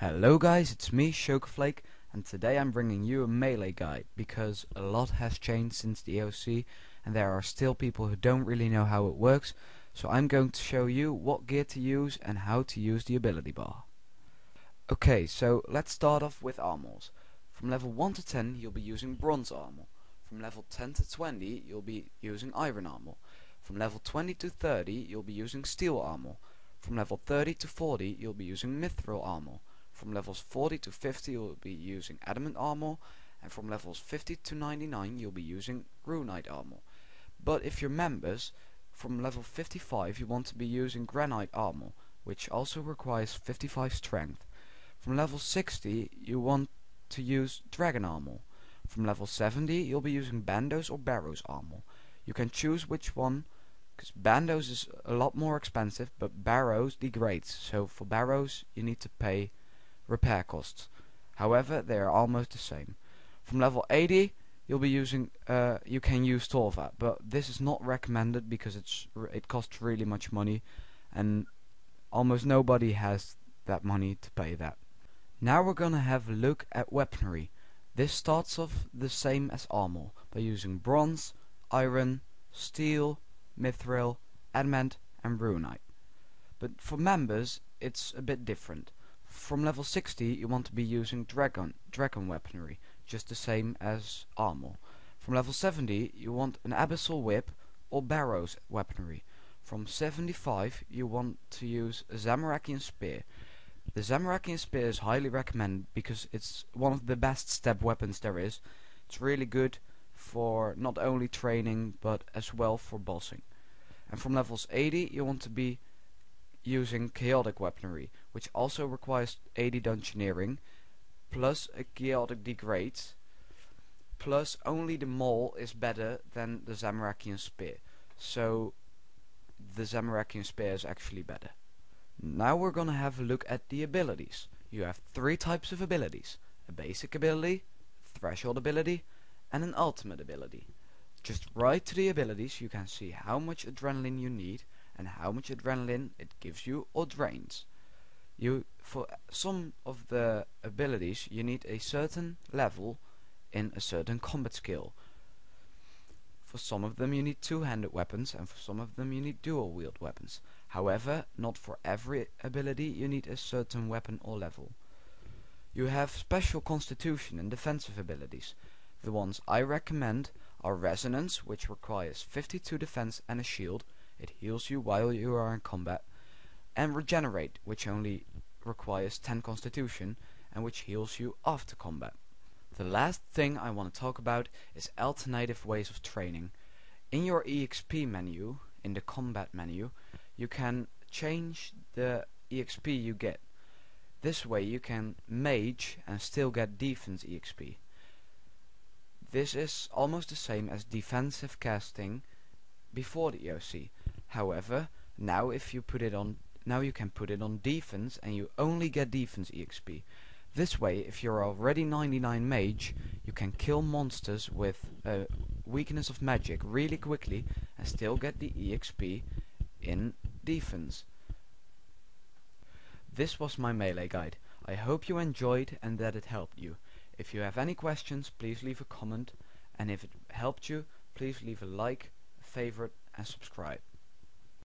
Hello guys, it's me, Sugarflake, and today I'm bringing you a melee guide because a lot has changed since the AOC and there are still people who don't really know how it works, so I'm going to show you what gear to use and how to use the ability bar. Okay, so let's start off with armours. From level 1 to 10 you'll be using bronze armour. From level 10 to 20 you'll be using iron armour. From level 20 to 30 you'll be using steel armour. From level 30 to 40 you'll be using mithril armour. From levels 40 to 50 you'll be using adamant armor, and from levels 50 to 99 you'll be using runite armor. But if you're members, from level 55 you want to be using granite armor, which also requires 55 strength. From level 60 you want to use dragon armor. From level 70 you'll be using bandos or barrows armor. You can choose which one, because bandos is a lot more expensive, but barrows degrades, so for barrows you need to pay repair costs. However, they are almost the same. From level 80 you'll be using you can use Torvat, but this is not recommended because it costs really much money and almost nobody has that money to pay that. Now we're gonna have a look at weaponry. This starts off the same as armor by using bronze, iron, steel, mithril, adamant and runite. But for members it's a bit different. From level 60 you want to be using dragon weaponry, just the same as armor. From level 70 you want an abyssal whip or barrows weaponry. From 75 you want to use a Zamorakian spear. The Zamorakian spear is highly recommended because it's one of the best step weapons there is. It's really good for not only training but as well for bossing. And from levels 80 you want to be using chaotic weaponry, which also requires 80 dungeoneering, plus a chaotic degrades, plus only the maul is better than the Zamorakian spear, so the Zamorakian spear is actually better. Now we're gonna have a look at the abilities. You have three types of abilities: a basic ability, threshold ability, and an ultimate ability. Just right to the abilities you can see how much adrenaline you need and how much adrenaline it gives you or drains. For some of the abilities you need a certain level in a certain combat skill. For some of them you need two-handed weapons, and for some of them you need dual wield weapons. However, not for every ability you need a certain weapon or level. You have special constitution and defensive abilities. The ones I recommend are Resonance, which requires 52 defense and a shield. It heals you while you are in combat. And Regenerate, which only requires 10 constitution and which heals you after combat. The last thing I want to talk about is alternative ways of training. In your EXP menu, in the combat menu, you can change the EXP you get. This way you can mage and still get defense EXP. This is almost the same as defensive casting before the EOC. However, now you can put it on defense and you only get defense EXP. This way, if you're already 99 mage, you can kill monsters with a weakness of magic really quickly and still get the EXP in defense. This was my melee guide. I hope you enjoyed and that it helped you. If you have any questions, please leave a comment, and if it helped you, please leave a like, a favorite and subscribe.